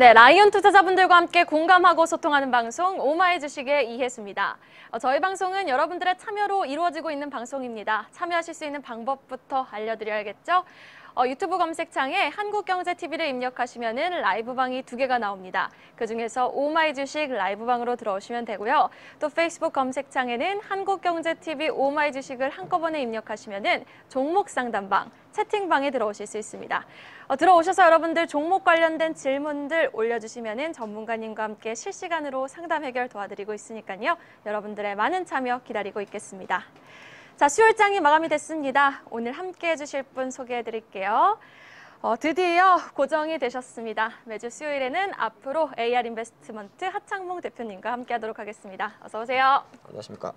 네, 라이언 투자자분들과 함께 공감하고 소통하는 방송 오마이 주식의 이혜수입니다. 저희 방송은 여러분들의 참여로 이루어지고 있는 방송입니다. 참여하실 수 있는 방법부터 알려드려야겠죠? 유튜브 검색창에 한국경제TV를 입력하시면 라이브방이 2개가 나옵니다. 그중에서 오마이 주식 라이브방으로 들어오시면 되고요. 또 페이스북 검색창에는 한국경제TV 오마이 주식을 한꺼번에 입력하시면 종목 상담방, 채팅방에 들어오실 수 있습니다. 들어오셔서 여러분들 종목 관련된 질문들 올려주시면 전문가님과 함께 실시간으로 상담 해결 도와드리고 있으니까요. 여러분들의 많은 참여 기다리고 있겠습니다. 자, 수요일장이 마감이 됐습니다. 오늘 함께 해주실 분 소개해드릴게요. 드디어 고정이 되셨습니다. 매주 수요일에는 앞으로 AR인베스트먼트 하창봉 대표님과 함께하도록 하겠습니다. 어서 오세요. 안녕하십니까.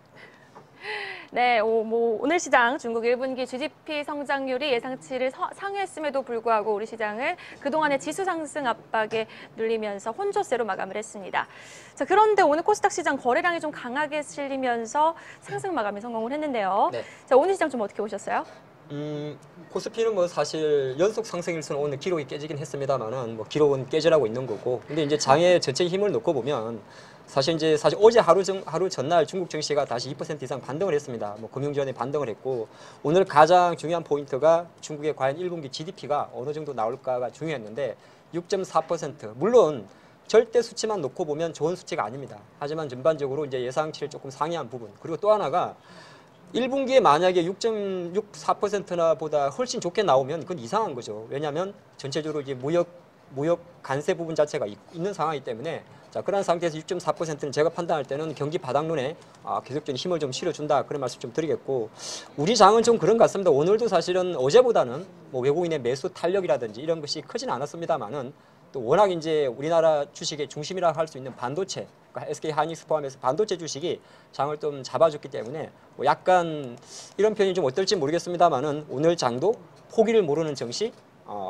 네, 오늘 시장 중국 1분기 GDP 성장률이 예상치를 상회했음에도 불구하고 우리 시장을 그동안의 지수 상승 압박에 눌리면서 혼조세로 마감을 했습니다. 자, 그런데 오늘 코스닥 시장 거래량이 좀 강하게 실리면서 상승 마감에 성공을 했는데요. 네. 자, 오늘 시장 좀 어떻게 보셨어요? 코스피는 뭐 사실 연속 상승일수는 오늘 기록이 깨지긴 했습니다만은 뭐 기록은 깨지라고 있는 거고, 근데 이제 장의 전체 힘을 놓고 보면 사실 어제 하루 전날 중국 증시가 다시 2% 이상 반등을 했습니다. 뭐 금융지원에 반등을 했고, 오늘 가장 중요한 포인트가 중국의 과연 1분기 GDP가 어느 정도 나올까가 중요했는데 6.4%. 물론 절대 수치만 놓고 보면 좋은 수치가 아닙니다. 하지만 전반적으로 이제 예상치를 조금 상회한 부분. 그리고 또 하나가 1분기에 만약에 6.64%나 보다 훨씬 좋게 나오면 그건 이상한 거죠. 왜냐하면 전체적으로 이제 무역 관세 부분 자체가 있는 상황이기 때문에, 자, 그런 상태에서 6.4%는 제가 판단할 때는 경기 바닥론에 계속적인 힘을 좀 실어준다, 그런 말씀 좀 드리겠고, 우리 장은 좀 그런 것 같습니다. 오늘도 사실은 어제보다는 뭐 외국인의 매수 탄력이라든지 이런 것이 크진 않았습니다만은, 또 워낙 이제 우리나라 주식의 중심이라 할 수 있는 반도체, 그러니까 SK 하이닉스 포함해서 반도체 주식이 장을 좀 잡아줬기 때문에 뭐 약간 이런 표현이 좀 어떨지 모르겠습니다만은 오늘 장도 포기를 모르는 정시,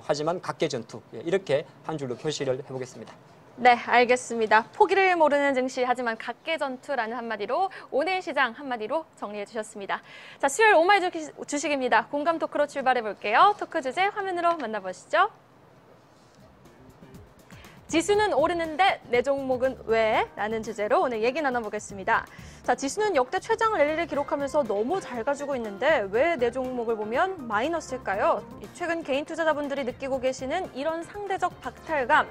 하지만 각계 전투, 이렇게 한 줄로 표시를 해보겠습니다. 네, 알겠습니다. 포기를 모르는 증시, 하지만 각계 전투라는 한마디로 오늘 시장 한마디로 정리해 주셨습니다. 자, 수요일 오마이 주식입니다. 공감 토크로 출발해 볼게요. 토크 주제 화면으로 만나보시죠. 지수는 오르는데 내 종목은 왜? 라는 주제로 오늘 얘기 나눠보겠습니다. 자, 지수는 역대 최장 랠리를 기록하면서 너무 잘 가지고 있는데 왜 내 종목을 보면 마이너스일까요? 최근 개인 투자자분들이 느끼고 계시는 이런 상대적 박탈감,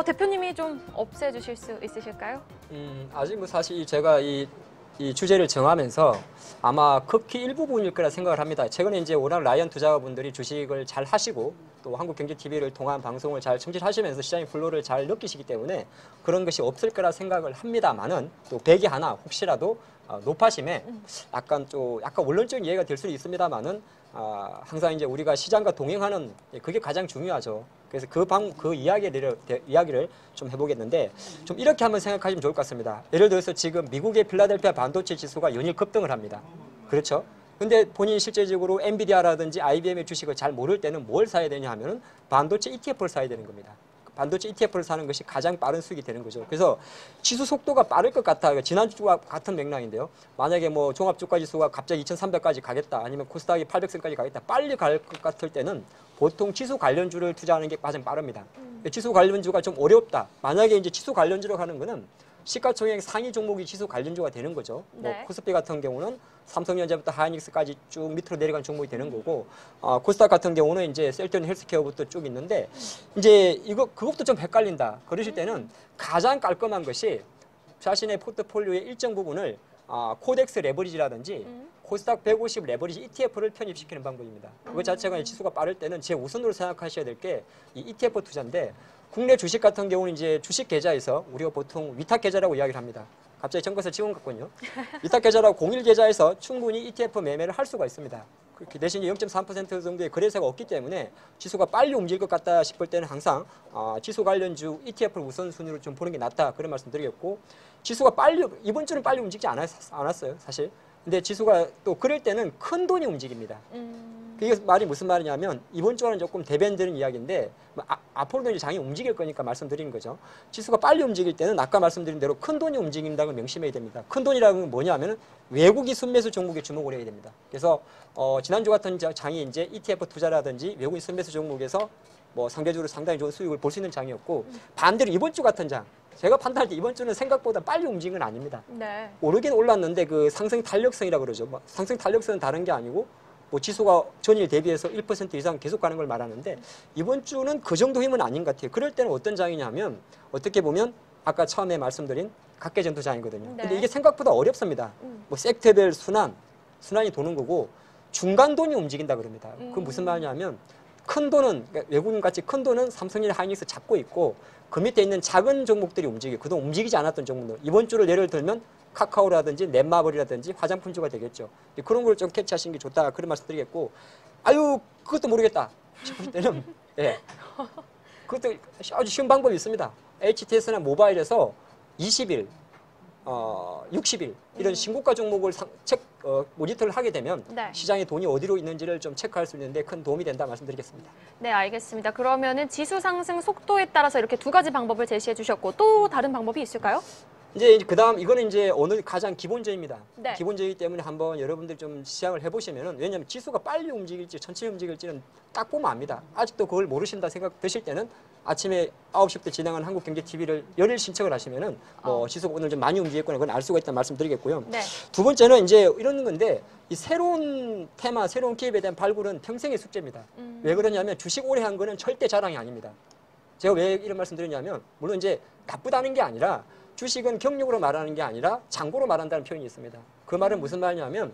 대표님이 좀 없애주실 수 있으실까요? 아직 뭐 사실 제가 이 주제를 정하면서 아마 극히 일부분일 거라 생각을 합니다. 최근에 이제 워낙 라이언 투자자분들이 주식을 잘 하시고 또 한국경제TV를 통한 방송을 잘 청취하시면서 시장의 플로우를 잘 느끼시기 때문에 그런 것이 없을 거라 생각을 합니다만은, 또 백이 하나 혹시라도 높아심에 약간 원론적인 이해가 될 수는 있습니다만은, 항상 이제 우리가 시장과 동행하는, 그게 가장 중요하죠. 그래서 그 이야기를 좀 해보겠는데, 좀 이렇게 한번 생각하시면 좋을 것 같습니다. 예를 들어서 지금 미국의 필라델피아 반도체 지수가 연일 급등을 합니다. 그렇죠? 근데 본인이 실제적으로 엔비디아라든지 IBM의 주식을 잘 모를 때는 뭘 사야 되냐 하면은 반도체 ETF를 사야 되는 겁니다. 반도체 ETF를 사는 것이 가장 빠른 수익이 되는 거죠. 그래서 지수 속도가 빠를 것 같아요. 지난주와 같은 맥락인데요. 만약에 뭐 종합주가지수가 갑자기 2300까지 가겠다, 아니면 코스닥이 800선까지 가겠다, 빨리 갈 것 같을 때는 보통 지수 관련주를 투자하는 게 가장 빠릅니다. 지수 관련주가 좀 어렵다. 만약에 이제 지수 관련주로 가는 거는 시가총액 상위 종목이 지수 관련주가 되는 거죠. 네. 뭐 코스피 같은 경우는 삼성전자부터 하이닉스까지 쭉 밑으로 내려간 종목이 되는 거고, 코스닥 같은 경우는 이제 셀트리온 헬스케어부터 쭉 있는데, 이제 그것도 좀 헷갈린다. 그러실 때는 가장 깔끔한 것이 자신의 포트폴리오의 일정 부분을 코덱스 레버리지라든지 코스닥 150 레버리지 ETF를 편입시키는 방법입니다. 그것 자체가 지수가 빠를 때는 제 우선으로 생각하셔야 될 게 이 ETF 투자인데, 국내 주식 같은 경우는 이제 주식 계좌에서 우리가 보통 위탁 계좌라고 이야기를 합니다. 갑자기 정것을 지운 것 같군요. 위탁 계좌라고 공일 계좌에서 충분히 ETF 매매를 할 수가 있습니다. 그 대신 0.3% 정도의 거래세가 없기 때문에 지수가 빨리 움직일 것 같다 싶을 때는 항상 지수 관련주 ETF를 우선순위로 좀 보는 게 낫다, 그런 말씀 드리겠고, 지수가 이번 주는 빨리 움직이지 않았어요, 사실. 근데 지수가 또 그럴 때는 큰 돈이 움직입니다. 이게 말이 무슨 말이냐면, 이번 주와는 조금 대변되는 이야기인데, 앞으로도 이제 장이 움직일 거니까 말씀드리는 거죠. 지수가 빨리 움직일 때는 아까 말씀드린 대로 큰 돈이 움직인다는 걸 명심해야 됩니다. 큰 돈이라는 건 뭐냐면 외국이 순매수 종목에 주목을 해야 됩니다. 그래서 지난주 같은 장이 이제 ETF 투자라든지 외국인 순매수 종목에서 뭐 상대적으로 상당히 좋은 수익을 볼 수 있는 장이었고 반대로 이번 주 같은 장 제가 판단할 때 이번 주는 생각보다 빨리 움직인 건 아닙니다. 네. 오르긴 올랐는데 그 상승 탄력성이라고 그러죠. 뭐 상승 탄력성은 다른 게 아니고 뭐 지수가 전일 대비해서 1% 이상 계속 가는 걸 말하는데 이번 주는 그 정도 힘은 아닌 것 같아요. 그럴 때는 어떤 장이냐면 어떻게 보면 아까 처음에 말씀드린 각계전투장이거든요. 네. 근데 이게 생각보다 어렵습니다. 뭐 섹터별 순환이 도는 거고 중간 돈이 움직인다 그럽니다. 그건 무슨 말이냐면 큰 돈은 그러니까 외국인같이 큰 돈은 삼성일 하이닉스 잡고 있고 그 밑에 있는 작은 종목들이 움직이고 그동안 움직이지 않았던 종목들 이번 주를 예를 들면 카카오라든지 넷마블이라든지 화장품주가 되겠죠. 그런 걸 좀 캐치하시는 게 좋다 그런 말씀 드리겠고 아유 그것도 모르겠다 싶을 때는 예 그것도 아주 쉬운 방법이 있습니다. HTS나 모바일에서 20일 60일 이런 신고가 종목을 모니터를 하게 되면 네. 시장의 돈이 어디로 있는지를 좀 체크할 수 있는데 큰 도움이 된다 말씀드리겠습니다. 네, 알겠습니다. 그러면은 지수 상승 속도에 따라서 이렇게 두 가지 방법을 제시해 주셨고 또 다른 방법이 있을까요? 이제 그다음 이거는 이제 오늘 가장 기본적입니다. 네. 기본적이기 때문에 한번 여러분들 좀 시작을 해보시면은 왜냐하면 지수가 빨리 움직일지 천천히 움직일지는 딱 보면 압니다. 아직도 그걸 모르신다 생각되실 때는 아침에 9시부터 진행하는 한국경제TV를 열일 신청을 하시면은 뭐 지수가 오늘 좀 많이 움직였거나 그건 알 수가 있다는 말씀드리겠고요. 네. 두 번째는 이제 이런 건데 이 새로운 테마, 새로운 기업에 대한 발굴은 평생의 숙제입니다. 왜 그러냐면 주식 오래 한 거는 절대 자랑이 아닙니다. 제가 왜 이런 말씀 드리냐면 물론 이제 나쁘다는 게 아니라 주식은 경력으로 말하는 게 아니라 장고로 말한다는 표현이 있습니다. 그 말은 무슨 말이냐면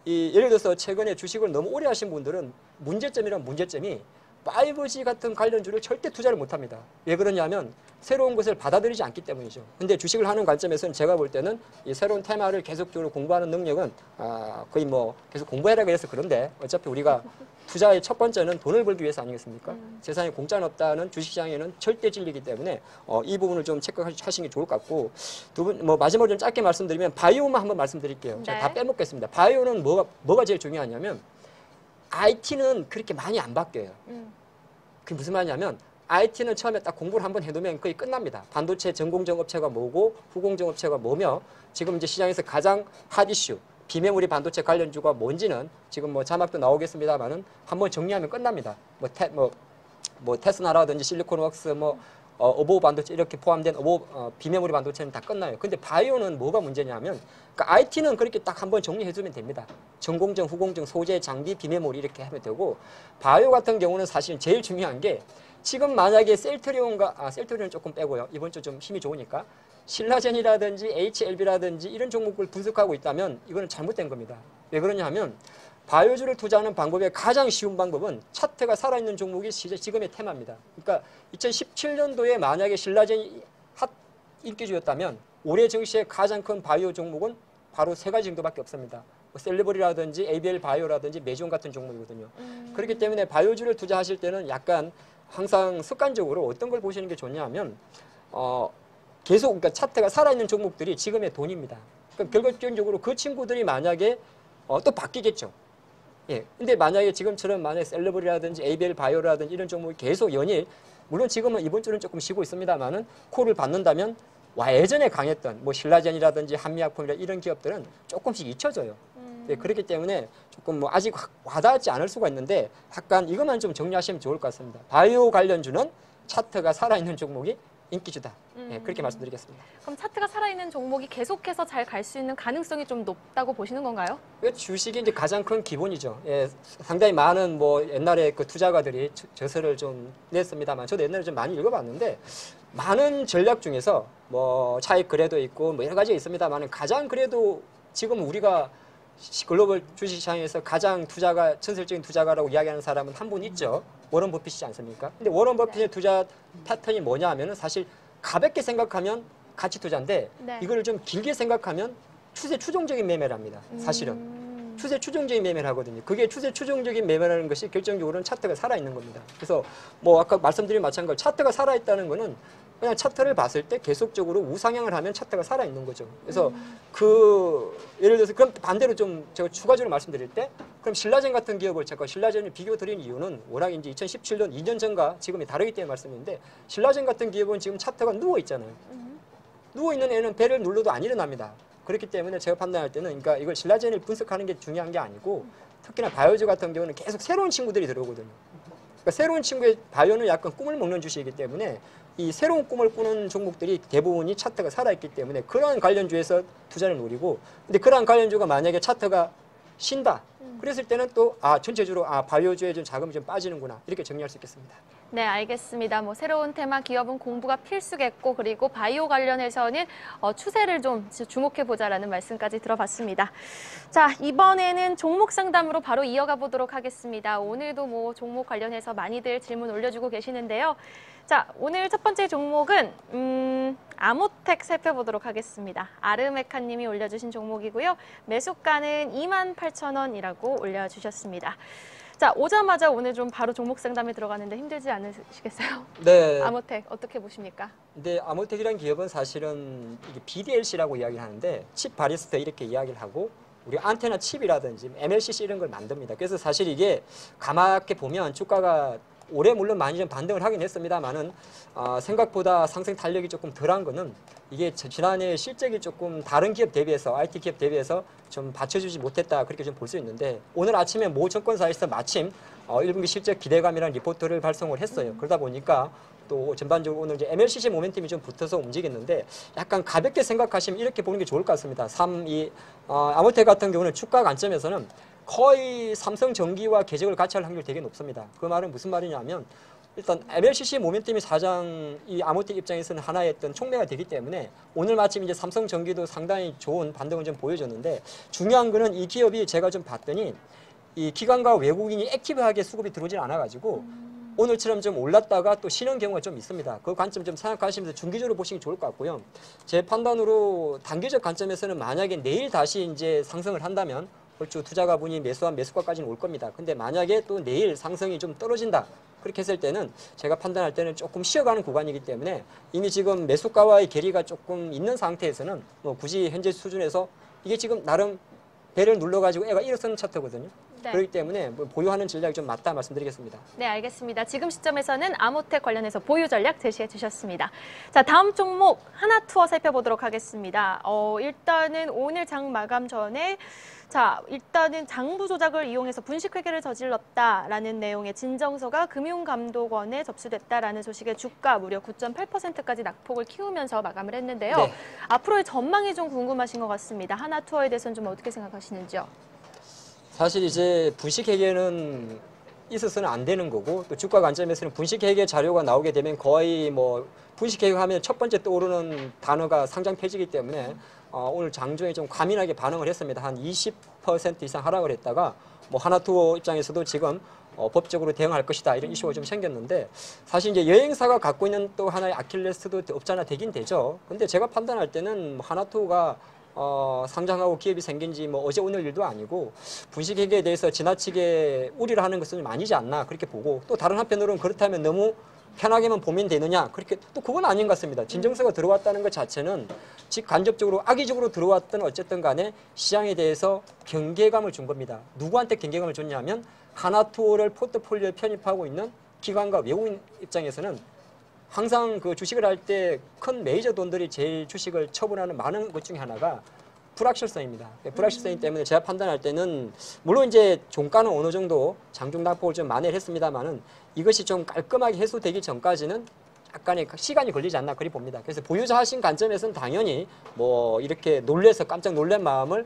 예를 들어서 최근에 주식을 너무 오래 하신 분들은 문제점이 5G 같은 관련주를 절대 투자를 못합니다. 왜 그러냐면 새로운 것을 받아들이지 않기 때문이죠. 근데 주식을 하는 관점에서는 제가 볼 때는 이 새로운 테마를 계속적으로 공부하는 능력은 거의 뭐 계속 공부해라고 해서 그런데 어차피 우리가 투자의 첫 번째는 돈을 벌기 위해서 아니겠습니까? 세상에 공짜는 없다는 주식시장에는 절대 진리이기 때문에 이 부분을 좀 체크하시는 게 좋을 것 같고 두 분 뭐 마지막으로 좀 짧게 말씀드리면 바이오만 한번 말씀드릴게요. 제가 네. 다 빼먹겠습니다. 바이오는 뭐가 제일 중요하냐면 IT는 그렇게 많이 안 바뀌어요. 그게 무슨 말이냐면 IT는 처음에 딱 공부를 한번 해놓으면 거의 끝납니다. 반도체 전공정 업체가 뭐고 후공정 업체가 뭐며 지금 이제 시장에서 가장 핫 이슈 비메모리 반도체 관련주가 뭔지는 지금 뭐 자막도 나오겠습니다만은 한번 정리하면 끝납니다. 뭐 테스나라든지 실리콘웍스 어보브 반도체 이렇게 포함된 비메모리 반도체는 다 끝나요. 근데 바이오는 뭐가 문제냐면 그러니까 IT는 그렇게 딱 한번 정리해주면 됩니다. 전공정, 후공정, 소재, 장비, 비메모리 이렇게 하면 되고 바이오 같은 경우는 사실 제일 중요한 게 지금 만약에 셀트리온은 조금 빼고요. 이번 주 좀 힘이 좋으니까 신라젠이라든지 HLB라든지 이런 종목을 분석하고 있다면 이거는 잘못된 겁니다. 왜 그러냐면 바이오주를 투자하는 방법의 가장 쉬운 방법은 차트가 살아있는 종목이 지금의 테마입니다. 그러니까 2017년도에 만약에 신라젠이 핫 인기주였다면 올해 증시의 가장 큰 바이오 종목은 바로 세 가지 정도밖에 없습니다. 셀리버리라든지 ABL 바이오라든지 메지온 같은 종목이거든요. 그렇기 때문에 바이오주를 투자하실 때는 약간 항상 습관적으로 어떤 걸 보시는 게 좋냐면 계속 그러니까 차트가 살아있는 종목들이 지금의 돈입니다. 그러니까 결과적으로 그 친구들이 만약에 또 바뀌겠죠. 예. 근데 만약에 지금처럼 만약에 셀러브리라든지 ABL 바이오라든지 이런 종목이 계속 연일 물론 지금은 이번 주는 조금 쉬고 있습니다만은 콜을 받는다면 예전에 강했던 뭐 신라젠이라든지 한미약품이라 이런 기업들은 조금씩 잊혀져요. 예, 그렇기 때문에 조금 뭐 아직 와닿지 않을 수가 있는데 약간 이것만 좀 정리하시면 좋을 것 같습니다. 바이오 관련주는 차트가 살아있는 종목이 인기주다. 예, 그렇게 말씀드리겠습니다. 그럼 차트가 살아있는 종목이 계속해서 잘 갈 수 있는 가능성이 좀 높다고 보시는 건가요? 주식이 이제 가장 큰 기본이죠. 예, 상당히 많은 뭐 옛날에 그 투자가들이 저서를 좀 냈습니다만 저도 옛날에 좀 많이 읽어봤는데 많은 전략 중에서 뭐 차익 거래도 있고 뭐 여러 가지가 있습니다만 가장 그래도 지금 우리가 글로벌 주식시장에서 가장 전설적인 투자가라고 이야기하는 사람은 한 분 있죠. 워런 버핏이지 않습니까? 근데 워런 버핏의 투자 패턴이 뭐냐 하면은 사실 가볍게 생각하면 가치 투자인데 네. 이거를 좀 길게 생각하면 추세 추종적인 매매를 합니다. 사실은. 추세 추종적인 매매를 하거든요. 그게 추세 추종적인 매매라는 것이 결정적으로는 차트가 살아있는 겁니다. 그래서 뭐 아까 말씀드린 마찬가지로 차트가 살아있다는 거는 그냥 차트를 봤을 때 계속적으로 우상향을 하면 차트가 살아있는 거죠. 그래서 예를 들어서 그럼 반대로 좀 제가 추가적으로 말씀드릴 때 그럼 신라젠 같은 기업을 제가 신라젠을 비교 드린 이유는 워낙 이제 2017년 2년 전과 지금이 다르기 때문에 말씀인데 신라젠 같은 기업은 지금 차트가 누워 있잖아요. 누워 있는 애는 배를 눌러도 안 일어납니다. 그렇기 때문에 제가 판단할 때는 그러니까 이걸 신라젠을 분석하는 게 중요한 게 아니고 특히나 바이오주 같은 경우는 계속 새로운 친구들이 들어오거든요. 그러니까 새로운 친구의 바이오는 약간 꿈을 먹는 주식이기 때문에 이 새로운 꿈을 꾸는 종목들이 대부분이 차트가 살아있기 때문에 그러한 관련주에서 투자를 노리고, 근데 그러한 관련주가 만약에 차트가 쉰다. 그랬을 때는 또 전체적으로 바이오주에 좀 자금이 좀 빠지는구나, 이렇게 정리할 수 있겠습니다. 네, 알겠습니다. 뭐 새로운 테마 기업은 공부가 필수겠고, 그리고 바이오 관련해서는 추세를 좀 주목해 보자라는 말씀까지 들어봤습니다. 자, 이번에는 종목 상담으로 바로 이어가 보도록 하겠습니다. 오늘도 뭐 종목 관련해서 많이들 질문 올려주고 계시는데요. 자, 오늘 첫 번째 종목은 아모텍 살펴보도록 하겠습니다. 아르메카님이 올려주신 종목이고요. 매수가는 28,000원이라고 올려주셨습니다. 자, 오자마자 오늘 좀 바로 종목 상담에 들어가는데 힘들지 않으시겠어요? 네. 아모텍 어떻게 보십니까? 근데 아모텍이라는 기업은 사실은 이게 BDLC라고 이야기를 하는데 칩 바리스타 이렇게 이야기를 하고, 우리 안테나 칩이라든지 MLCC 이런 걸 만듭니다. 그래서 사실 이게 가맣게 보면 주가가 올해 물론 많이 좀 반등을 하긴 했습니다만은 생각보다 상승 탄력이 조금 덜한 거는 이게 지난해 실적이 조금 다른 기업 대비해서, IT 기업 대비해서 좀 받쳐주지 못했다, 그렇게 좀 볼 수 있는데, 오늘 아침에 모 증권사에서 마침 1분기 실적 기대감이라는 리포트를 발송을 했어요. 그러다 보니까 또 전반적으로 오늘 이제 MLCC 모멘텀이 좀 붙어서 움직였는데, 약간 가볍게 생각하시면 이렇게 보는 게 좋을 것 같습니다. 아모텍 같은 경우는 주가 관점에서는 거의 삼성전기와 궤적을 같이 할 확률이 되게 높습니다. 그 말은 무슨 말이냐면, 일단 MLCC 모멘텀이 사장 이 아모텍 입장에서는 하나의 어떤 촉매가 되기 때문에 오늘 마침 이제 삼성전기도 상당히 좋은 반등을 좀 보여줬는데, 중요한 거는 이 기업이 제가 좀 봤더니 이 기관과 외국인이 액티브하게 수급이 들어오질 않아가지고 오늘처럼 좀 올랐다가 또 쉬는 경우가 좀 있습니다. 그 관점 좀 생각하시면서 중기적으로 보시는 게 좋을 것 같고요. 제 판단으로 단기적 관점에서는 만약에 내일 다시 이제 상승을 한다면 얼추 투자가분이 매수한 매수가까지는 올 겁니다. 근데 만약에 또 내일 상승이 좀 떨어진다, 그렇게 했을 때는 제가 판단할 때는 조금 쉬어가는 구간이기 때문에, 이미 지금 매수가와의 괴리가 조금 있는 상태에서는 뭐 굳이 현재 수준에서 이게 지금 나름 배를 눌러가지고 애가 일어서는 차트거든요. 네. 그렇기 때문에 뭐 보유하는 전략이 좀 맞다 말씀드리겠습니다. 네, 알겠습니다. 지금 시점에서는 아모텍 관련해서 보유 전략 제시해 주셨습니다. 자, 다음 종목 하나투어 살펴보도록 하겠습니다. 일단은 오늘 장 마감 전에 일단은 장부 조작을 이용해서 분식회계를 저질렀다라는 내용의 진정서가 금융감독원에 접수됐다라는 소식에 주가 무려 9.8%까지 낙폭을 키우면서 마감을 했는데요. 네. 앞으로의 전망이 좀 궁금하신 것 같습니다. 하나투어에 대해서는 좀 어떻게 생각하시는지요? 사실 이제 분식회계는 있어서는 안 되는 거고, 또 주가 관점에서는 분식회계 자료가 나오게 되면 거의 뭐 분식회계 하면 첫 번째 떠오르는 단어가 상장 폐지이기 때문에 오늘 장중에 좀 과민하게 반응을 했습니다. 한 20% 이상 하락을 했다가 뭐 하나투어 입장에서도 지금 법적으로 대응할 것이다, 이런 이슈가 좀 생겼는데, 사실 이제 여행사가 갖고 있는 또 하나의 아킬레스도 없지 않아 되긴 되죠. 근데 제가 판단할 때는 하나투어가 상장하고 기업이 생긴 지 뭐 어제 오늘 일도 아니고, 분식회계에 대해서 지나치게 우려를 하는 것은 좀 아니지 않나, 그렇게 보고, 또 다른 한편으로는 그렇다면 너무 편하게만 보면 되느냐, 그렇게 또 그건 아닌 것 같습니다. 진정서가 들어왔다는 것 자체는 직간접적으로 악의적으로 들어왔든 어쨌든 간에 시장에 대해서 경계감을 준 겁니다. 누구한테 경계감을 줬냐면 하나투어를 포트폴리오에 편입하고 있는 기관과 외국인 입장에서는 항상 그 주식을 할 때 큰 메이저 돈들이 제일 주식을 처분하는 많은 것 중에 하나가 불확실성입니다. 불확실성이기 때문에 제가 판단할 때는, 물론 이제 종가는 어느 정도 장중 낙폭을 좀 만회를 했습니다만은 이것이 좀 깔끔하게 해소되기 전까지는 약간의 시간이 걸리지 않나, 그리 봅니다. 그래서 보유자 하신 관점에서는 당연히 뭐 이렇게 놀래서 깜짝 놀란 마음을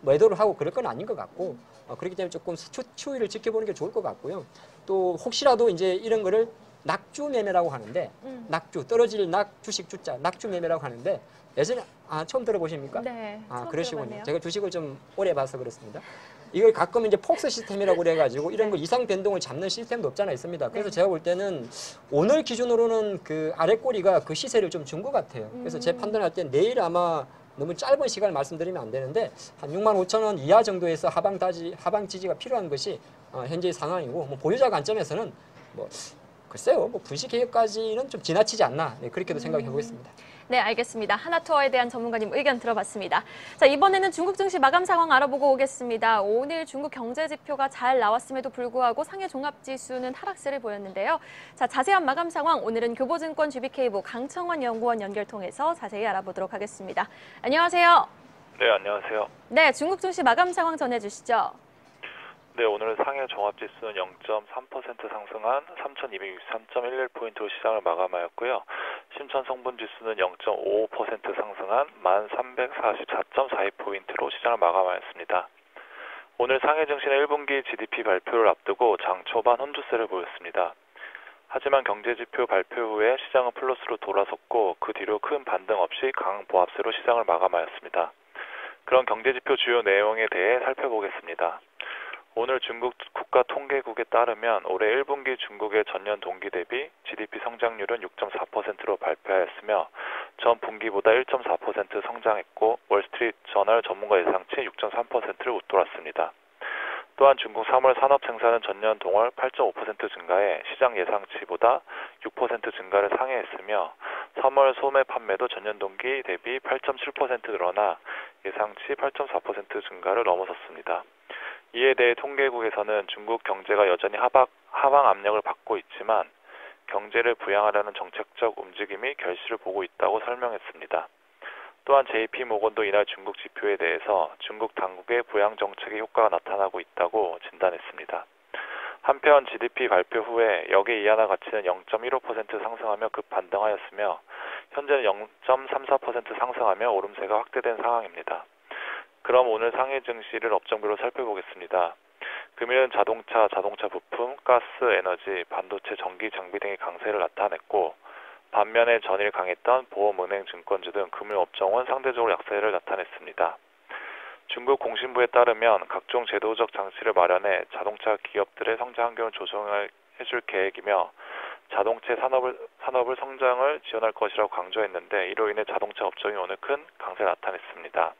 매도를 하고 그럴 건 아닌 것 같고, 그렇기 때문에 조금 추이를 지켜보는 게 좋을 것 같고요. 또 혹시라도 이제 이런 거를 낙주 매매라고 하는데, 낙주, 떨어질 주식 주자, 낙주 매매라고 하는데, 예전에 처음 들어보십니까? 네. 처음 그러시군요. 들어봤네요. 제가 주식을 좀 오래 봐서 그렇습니다. 이걸 가끔 이제 폭스 시스템이라고 그래가지고 이런 거 이상 변동을 잡는 시스템도 없잖아 있습니다. 그래서 제가 볼 때는 오늘 기준으로는 그 아래 꼬리가 그 시세를 좀 준 것 같아요. 그래서 제 판단할 때 내일 아마 너무 짧은 시간을 말씀드리면 안 되는데 한 65,000원 이하 정도에서 하방 지지가 필요한 것이 현재의 상황이고, 뭐 보유자 관점에서는 뭐 글쎄요, 뭐 분식회계까지는 좀 지나치지 않나, 그렇게도 생각해 보겠습니다. 네, 알겠습니다. 하나투어에 대한 전문가님 의견 들어봤습니다. 자, 이번에는 중국 증시 마감 상황 알아보고 오겠습니다. 오늘 중국 경제 지표가 잘 나왔음에도 불구하고 상해 종합지수는 하락세를 보였는데요. 자, 자세한 마감 상황 오늘은 교보증권 GBK부 강청원 연구원 연결 통해서 자세히 알아보도록 하겠습니다. 안녕하세요. 네, 안녕하세요. 네, 중국 증시 마감 상황 전해주시죠. 네, 오늘 상해 종합지수는 0.3% 상승한 3,263.11포인트로 시장을 마감하였고요. 심천 성분지수는 0.55% 상승한 1,344.42포인트로 시장을 마감하였습니다. 오늘 상해 증시는 1분기 GDP 발표를 앞두고 장 초반 혼주세를 보였습니다. 하지만 경제지표 발표 후에 시장은 플러스로 돌아섰고 그 뒤로 큰 반등 없이 강 보합세로 시장을 마감하였습니다. 그런 경제지표 주요 내용에 대해 살펴보겠습니다. 오늘 중국 국가통계국에 따르면 올해 1분기 중국의 전년 동기 대비 GDP 성장률은 6.4%로 발표하였으며 전 분기보다 1.4% 성장했고 월스트리트저널 전문가 예상치 6.3%를 웃돌았습니다. 또한 중국 3월 산업 생산은 전년 동월 8.5% 증가해 시장 예상치보다 6% 증가를 상회했으며 3월 소매 판매도 전년 동기 대비 8.7% 늘어나 예상치 8.4% 증가를 넘어섰습니다. 이에 대해 통계국에서는 중국 경제가 여전히 하방 압력을 받고 있지만 경제를 부양하려는 정책적 움직임이 결실을 보고 있다고 설명했습니다. 또한 JP모건도 이날 중국 지표에 대해서 중국 당국의 부양 정책의 효과가 나타나고 있다고 진단했습니다. 한편 GDP 발표 후에 역의 이하나 가치는 0.15% 상승하며 급반등하였으며 현재는 0.34% 상승하며 오름세가 확대된 상황입니다. 그럼 오늘 상해 증시를 업종별로 살펴보겠습니다. 금일은 자동차 부품, 가스, 에너지, 반도체, 전기, 장비 등의 강세를 나타냈고 반면에 전일 강했던 보험, 은행, 증권주 등 금융 업종은 상대적으로 약세를 나타냈습니다. 중국 공신부에 따르면 각종 제도적 장치를 마련해 자동차 기업들의 성장 환경을 조성해줄 계획이며 자동차 산업을 성장을 지원할 것이라고 강조했는데 이로 인해 자동차 업종이 오늘 큰 강세를 나타냈습니다.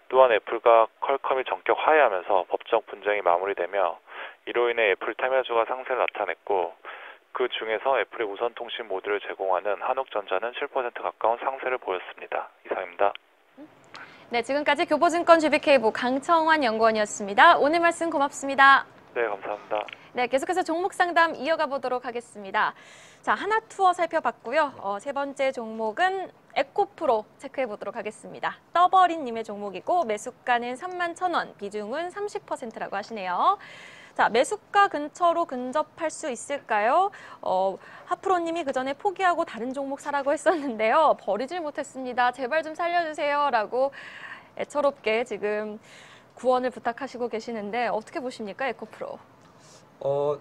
또한 애플과 퀄컴이 전격 화해하면서 법적 분쟁이 마무리되며 이로 인해 애플 참여주가 상세를 나타냈고 그 중에서 애플의 우선통신 모듈을 제공하는 한옥전자는 7% 가까운 상세를 보였습니다. 이상입니다. 네, 지금까지 교보증권 GBK부 강청환 연구원이었습니다. 오늘 말씀 고맙습니다. 네, 감사합니다. 네, 계속해서 종목 상담 이어가 보도록 하겠습니다. 자, 하나투어 살펴봤고요. 세 번째 종목은 에코프로 체크해 보도록 하겠습니다. 떠버린님의 종목이고 매수가는 31,000원, 비중은 30%라고 하시네요. 자, 매수가 근처로 근접할 수 있을까요? 하프로님이 그 전에 포기하고 다른 종목 사라고 했었는데요. 버리질 못했습니다. 제발 좀 살려주세요. 라고 애처롭게 지금 구원을 부탁하시고 계시는데 어떻게 보십니까, 에코프로?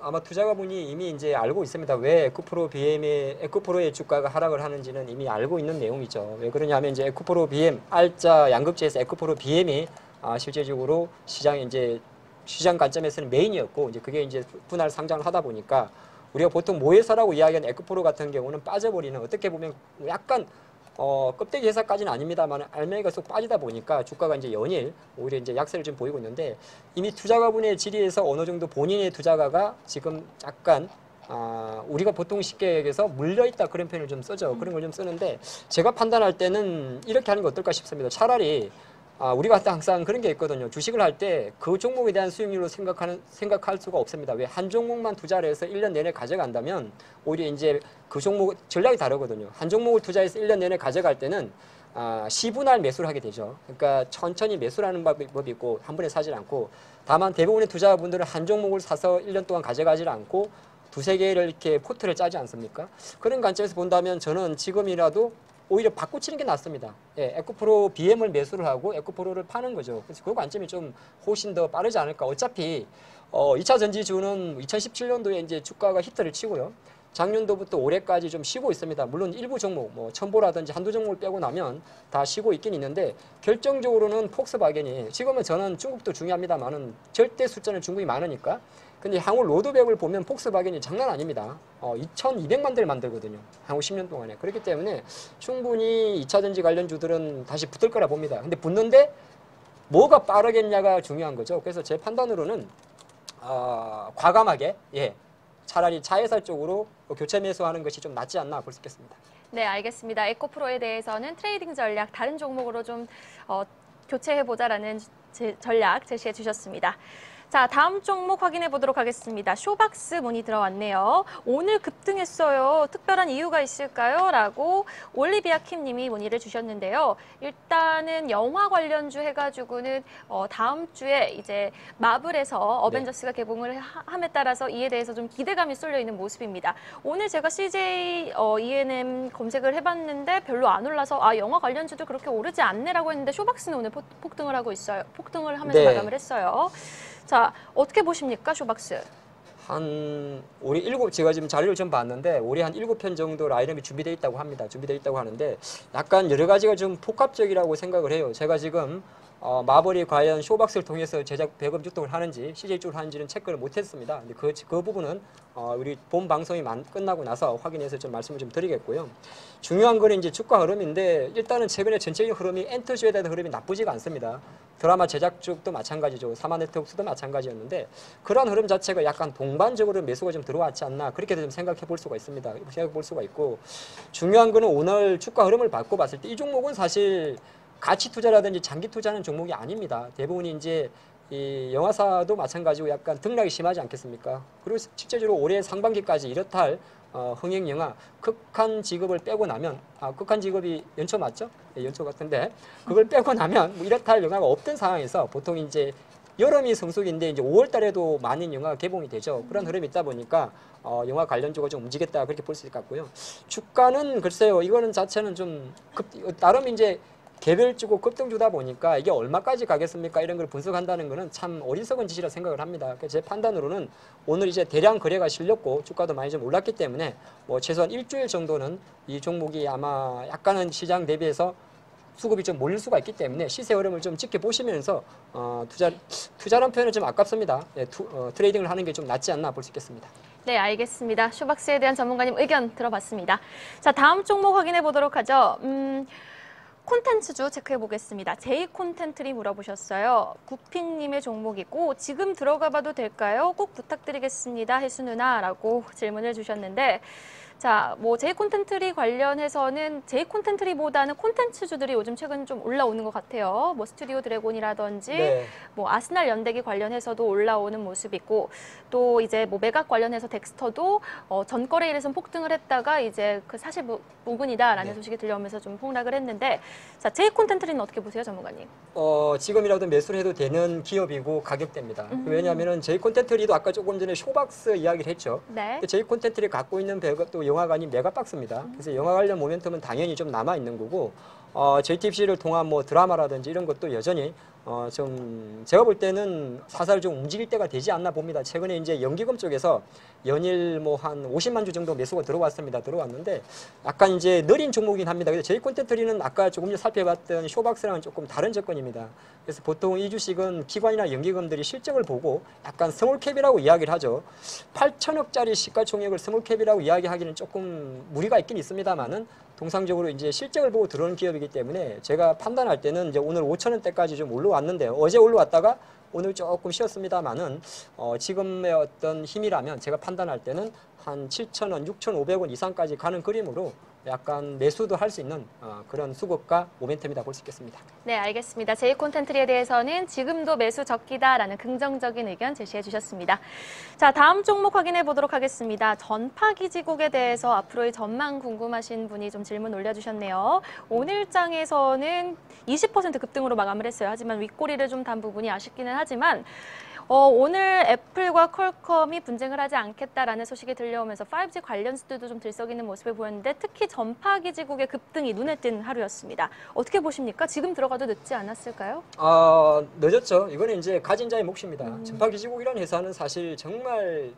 아마 투자가분이 이미 이제 알고 있습니다. 왜 에코프로의 주가가 하락을 하는지는 이미 알고 있는 내용이죠. 왜 그러냐면 이제 에코프로 BM, 알짜 양극재에서 에코프로 BM이 실제적으로 시장 관점에서는 메인이었고 이제 그게 이제 분할 상장을 하다 보니까 우리가 보통 모회사라고 이야기하는 에코프로 같은 경우는 빠져버리는 어떻게 보면 약간 껍데기 회사까지는 아닙니다만 알맹이가 쏙 빠지다 보니까 주가가 이제 연일 오히려 이제 약세를 좀 보이고 있는데 이미 투자가분의 질의에서 어느 정도 본인의 투자가가 지금 약간 우리가 보통 쉽게 얘기해서 물려있다 그런 표현을 좀 쓰죠. 그런 걸 좀 쓰는데 제가 판단할 때는 이렇게 하는 게 어떨까 싶습니다. 차라리 우리가 항상 그런 게 있거든요. 주식을 할 때 그 종목에 대한 수익률로 생각할 수가 없습니다. 왜 한 종목만 투자를 해서 1년 내내 가져간다면 오히려 이제 그 종목 전략이 다르거든요. 한 종목을 투자해서 1년 내내 가져갈 때는 시분할 매수를 하게 되죠. 그러니까 천천히 매수라는 법이 있고 한 번에 사질 않고 다만 대부분의 투자분들은 한 종목을 사서 1년 동안 가져가질 않고 두세 개를 이렇게 포트를 짜지 않습니까? 그런 관점에서 본다면 저는 지금이라도 오히려 바꿔치는 게 낫습니다. 예, 에코프로 BM을 매수를 하고 에코프로를 파는 거죠. 그래서 그 관점이 좀 훨씬 더 빠르지 않을까. 어차피 2차 전지주는 2017년도에 이제 주가가 히트를 치고요. 작년도부터 올해까지 좀 쉬고 있습니다. 물론 일부 종목, 뭐 첨보라든지 한두 종목을 빼고 나면 다 쉬고 있긴 있는데 결정적으로는 폭스바겐이 지금은 저는 중국도 중요합니다만은 절대 숫자는 중국이 많으니까. 근데 향후 로드맵을 보면 폭스바겐이 장난 아닙니다. 2,200만 대를 만들거든요. 향후 10년 동안에. 그렇기 때문에 충분히 2차 전지 관련주들은 다시 붙을 거라 봅니다. 근데 붙는데 뭐가 빠르겠냐가 중요한 거죠. 그래서 제 판단으로는 과감하게 차라리 자회사 쪽으로 교체 매수하는 것이 좀 낫지 않나 볼 수 있겠습니다. 네, 알겠습니다. 에코프로에 대해서는 트레이딩 전략 다른 종목으로 좀 교체해보자라는 전략 제시해 주셨습니다. 자, 다음 종목 확인해 보도록 하겠습니다. 쇼박스 문의 들어왔네요. 오늘 급등했어요. 특별한 이유가 있을까요? 라고 올리비아 킴 님이 문의를 주셨는데요. 일단은 영화 관련주 해가지고는 다음 주에 이제 마블에서 어벤져스가 개봉을 함에 따라서 이에 대해서 좀 기대감이 쏠려 있는 모습입니다. 오늘 제가 CJ ENM 검색을 해봤는데 별로 안 올라서 영화 관련주도 그렇게 오르지 않네라고 했는데 쇼박스는 오늘 폭등을 하고 있어요. 폭등을 하면서 네. 마감을 했어요. 자, 어떻게 보십니까, 쇼박스? 제가 지금 자료를 좀 봤는데 올해 한 7편 정도 라인업이 준비되어 있다고 합니다. 준비되어 있다고 하는데 약간 여러 가지가 좀 복합적이라고 생각을 해요. 제가 지금 마블이 과연 쇼박스를 통해서 제작 배급 유통을 하는지 CJ 쪽으로 하는지는 체크를 못했습니다. 근데 그 부분은 우리 본 방송이 끝나고 나서 확인해서 좀 말씀을 좀 드리겠고요. 중요한 거는 이제 주가 흐름인데 일단은 최근에 전체적인 흐름이 엔터주에 대한 흐름이 나쁘지가 않습니다. 드라마 제작 쪽도 마찬가지죠. 사마 네트워크스도 마찬가지였는데 그러한 흐름 자체가 약간 동반적으로 매수가 좀 들어왔지 않나 그렇게도 좀 생각해 볼 수가 있습니다. 생각해 볼 수가 있고 중요한 거는 오늘 주가 흐름을 받고 봤을 때 이 종목은 사실 가치 투자라든지 장기 투자는 종목이 아닙니다. 대부분이 이제 이 영화사도 마찬가지고 약간 등락이 심하지 않겠습니까? 그리고 실제적으로 올해 상반기까지 이렇다 할 흥행 영화 극한 직업을 빼고 나면 극한 직업이 연초 맞죠? 네, 연초 같은데 그걸 빼고 나면 뭐 이렇다 할 영화가 없던 상황에서 보통 이제 여름이 성수기인데 이제 5월 달에도 많은 영화가 개봉이 되죠. 그런 흐름이 있다 보니까 영화 관련주가 좀 움직였다 그렇게 볼 수 있을 것 같고요. 주가는 글쎄요. 이거는 자체는 좀 나름 이제 개별주고 급등주다 보니까 이게 얼마까지 가겠습니까? 이런 걸 분석한다는 거는 참 어리석은 짓이라 생각을 합니다. 제 판단으로는 오늘 이제 대량 거래가 실렸고 주가도 많이 좀 올랐기 때문에 뭐 최소한 일주일 정도는 이 종목이 아마 약간은 시장 대비해서 수급이 좀 몰릴 수가 있기 때문에 시세 흐름을 좀 지켜보시면서 투자라는 표현은 좀 아깝습니다. 트레이딩을 하는 게 좀 낫지 않나 볼 수 있겠습니다. 네, 알겠습니다. 쇼박스에 대한 전문가님 의견 들어봤습니다. 자, 다음 종목 확인해 보도록 하죠. 콘텐츠주 체크해 보겠습니다. 제이 콘텐트리 물어보셨어요. 구핑님의 종목이고 지금 들어가 봐도 될까요? 꼭 부탁드리겠습니다. 혜수 누나라고 질문을 주셨는데 자, 뭐 제이 콘텐트리 관련해서는 제이 콘텐트리보다는 콘텐츠주들이 요즘 최근 좀 올라오는 것 같아요. 뭐 스튜디오 드래곤이라든지 네. 뭐 아스날 연대기 관련해서도 올라오는 모습이고 또 이제 뭐 매각 관련해서 덱스터도 전거래일에선 폭등을 했다가 이제 그 사실 무근이다라는 네. 소식이 들려오면서 좀 폭락을 했는데 자, 제이 콘텐트리는 어떻게 보세요, 전문가님? 지금이라도 매수를 해도 되는 기업이고 가격대입니다. 왜냐하면은 제이 콘텐트리도 아까 조금 전에 쇼박스 이야기를 했죠. 네. 제이 콘텐트리 갖고 있는 배급도 영화관이 메가박스입니다. 그래서 영화 관련 모멘텀은 당연히 좀 남아 있는 거고 JTBC를 통한 뭐 드라마라든지 이런 것도 여전히 좀 제가 볼 때는 사살 좀 움직일 때가 되지 않나 봅니다. 최근에 이제 연기금 쪽에서 연일 뭐 한 50만 주 정도 매수가 들어왔는데 약간 이제 느린 종목이긴 합니다. 그래서 제이 콘텐트리는 아까 조금 전에 살펴봤던 쇼박스랑은 조금 다른 접근입니다. 그래서 보통 이 주식은 기관이나 연기금들이 실적을 보고 약간 스몰캡이라고 이야기를 하죠. 8천억짜리 시가총액을 스몰캡이라고 이야기하기는 조금 무리가 있긴 있습니다만은 통상적으로 이제 실적을 보고 들어오는 기업이기 때문에 제가 판단할 때는 이제 오늘 5,000원대까지 좀 올라왔는데요. 어제 올라왔다가 오늘 조금 쉬었습니다만은 지금의 어떤 힘이라면 제가 판단할 때는 한 7,000원, 6,500원 이상까지 가는 그림으로 약간 매수도 할 수 있는 그런 수급과 모멘텀이다 볼 수 있겠습니다. 네, 알겠습니다. 제이 콘텐트리에 대해서는 지금도 매수 적기다라는 긍정적인 의견 제시해 주셨습니다. 자, 다음 종목 확인해 보도록 하겠습니다. 전파기지국에 대해서 앞으로의 전망 궁금하신 분이 좀 질문 올려주셨네요. 오늘 장에서는 20% 급등으로 마감을 했어요. 하지만 윗꼬리를 좀 단 부분이 아쉽기는 하지만 오늘 애플과 퀄컴이 분쟁을 하지 않겠다라는 소식이 들려오면서 5G 관련 수들도 좀 들썩이는 모습을 보였는데 특히 전파기지국의 급등이 눈에 띈 하루였습니다. 어떻게 보십니까? 지금 들어가도 늦지 않았을까요? 늦었죠. 이거는 이제 가진 자의 몫입니다. 전파기지국이라는 회사는 사실 정말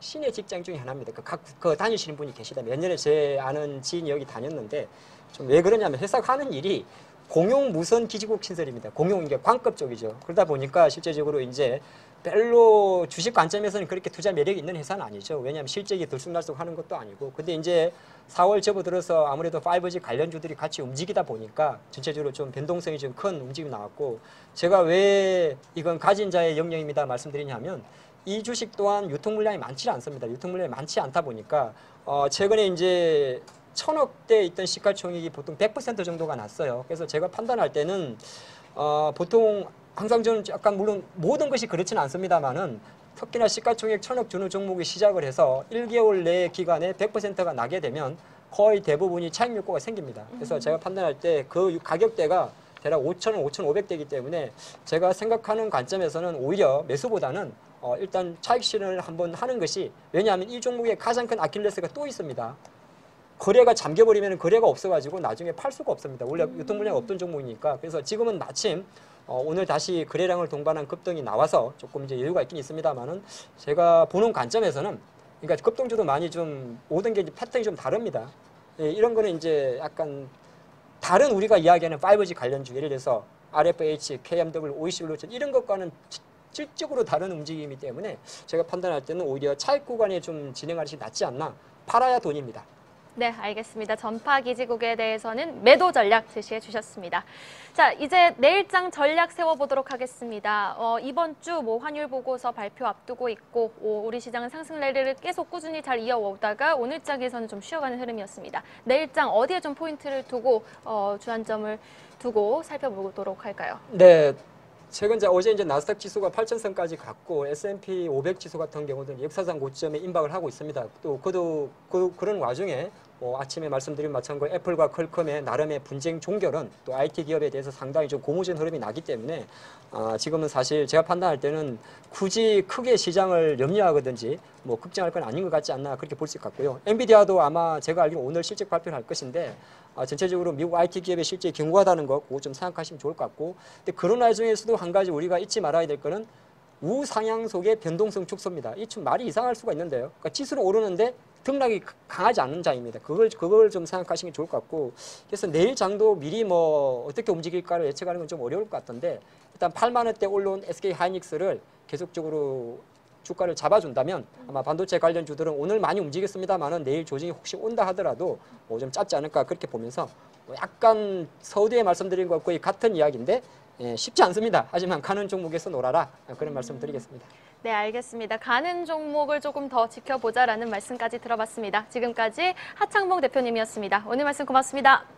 신의 직장 중에 하나입니다. 그 다니시는 분이 계시다. 몇 년에 제 아는 지인이 여기 다녔는데 좀 왜 그러냐면 회사가 하는 일이 공용 무선 기지국 신설입니다. 공용 이게 광급 쪽이죠. 그러다 보니까 실제적으로 이제 별로 주식 관점에서는 그렇게 투자 매력이 있는 회사는 아니죠. 왜냐하면 실적이 들쑥날쑥 하는 것도 아니고. 근데 이제 4월 접어들어서 아무래도 5G 관련주들이 같이 움직이다 보니까 전체적으로 좀 변동성이 좀 큰 움직임이 나왔고 제가 왜 이건 가진 자의 영역입니다 말씀드리냐면 이 주식 또한 유통 물량이 많지 않습니다. 유통 물량이 많지 않다 보니까 최근에 이제 1,000억대 있던 시가총액이 보통 100% 정도가 났어요. 그래서 제가 판단할 때는 보통 항상 저는 약간 물론 모든 것이 그렇지는 않습니다만은 특히나 시가총액 1,000억 준우 종목이 시작을 해서 1개월 내 기간에 100%가 나게 되면 거의 대부분이 차익 욕구가 생깁니다. 그래서 제가 판단할 때 그 가격대가 대략 5,000원, 5,500대이기 때문에 제가 생각하는 관점에서는 오히려 매수보다는 일단 차익 실현을 한번 하는 것이, 왜냐하면 이 종목의 가장 큰 아킬레스가 또 있습니다. 거래가 잠겨버리면 거래가 없어가지고 나중에 팔 수가 없습니다. 원래 유통 물량이 없던 종목이니까. 그래서 지금은 마침 오늘 다시 거래량을 동반한 급등이 나와서 조금 이제 여유가 있긴 있습니다만은 제가 보는 관점에서는, 그러니까 급등주도 많이 좀 모든 게 패턴이 좀 다릅니다. 예, 이런 거는 이제 약간 다른 우리가 이야기하는 5G 관련주, 예를 들어서 RFH, KMW, OEC블루천 이런 것과는 질적으로 다른 움직임이기 때문에 제가 판단할 때는 오히려 차익 구간에 좀 진행하는 게 낫지 않나. 팔아야 돈입니다. 네, 알겠습니다. 전파 기지국에 대해서는 매도 전략 제시해 주셨습니다. 자, 이제 내일장 전략 세워보도록 하겠습니다. 이번 주 환율 보고서 발표 앞두고 있고, 우리 시장은 상승 랠리를 계속 꾸준히 잘 이어오다가 오늘장에서는 좀 쉬어가는 흐름이었습니다. 내일장 어디에 좀 포인트를 두고 주안점을 두고 살펴보도록 할까요? 네. 최근 어제 이제 나스닥 지수가 8,000선까지 갔고 S&P 500 지수 같은 경우는 역사상 고점에 임박을 하고 있습니다. 또 그런 와중에 아침에 말씀드린 마찬가지로 애플과 퀄컴의 나름의 분쟁 종결은 또 IT 기업에 대해서 상당히 좀 고무적인 흐름이 나기 때문에 지금은 사실 제가 판단할 때는 굳이 크게 시장을 염려하거든지 걱정할 건 아닌 것 같지 않나, 그렇게 볼 수 있겠고요. 엔비디아도 아마 제가 알기로 오늘 실적 발표를 할 것인데 전체적으로 미국 IT 기업의 실적이 견고하다는 거 그거 좀 생각하시면 좋을 것 같고, 근데 그런 와중에서도 한 가지 우리가 잊지 말아야 될 거는 우상향 속의 변동성 축소입니다. 이 좀 말이 이상할 수가 있는데요. 그러니까 지수는 오르는데 등락이 강하지 않은 장입니다. 그걸 좀 생각하시는 게 좋을 것 같고, 그래서 내일 장도 미리 어떻게 움직일까를 예측하는 건 좀 어려울 것 같던데, 일단 8만 원대 올라온 SK 하이닉스를 계속적으로 주가를 잡아준다면 아마 반도체 관련주들은 오늘 많이 움직였습니다만은 내일 조정이 혹시 온다 하더라도 좀 짧지 않을까, 그렇게 보면서 약간 서두에 말씀드린 것과 거의 같은 이야기인데 쉽지 않습니다. 하지만 가는 종목에서 놀아라, 그런 말씀 드리겠습니다. 네, 알겠습니다. 가는 종목을 조금 더 지켜보자라는 말씀까지 들어봤습니다. 지금까지 하창봉 대표님이었습니다. 오늘 말씀 고맙습니다.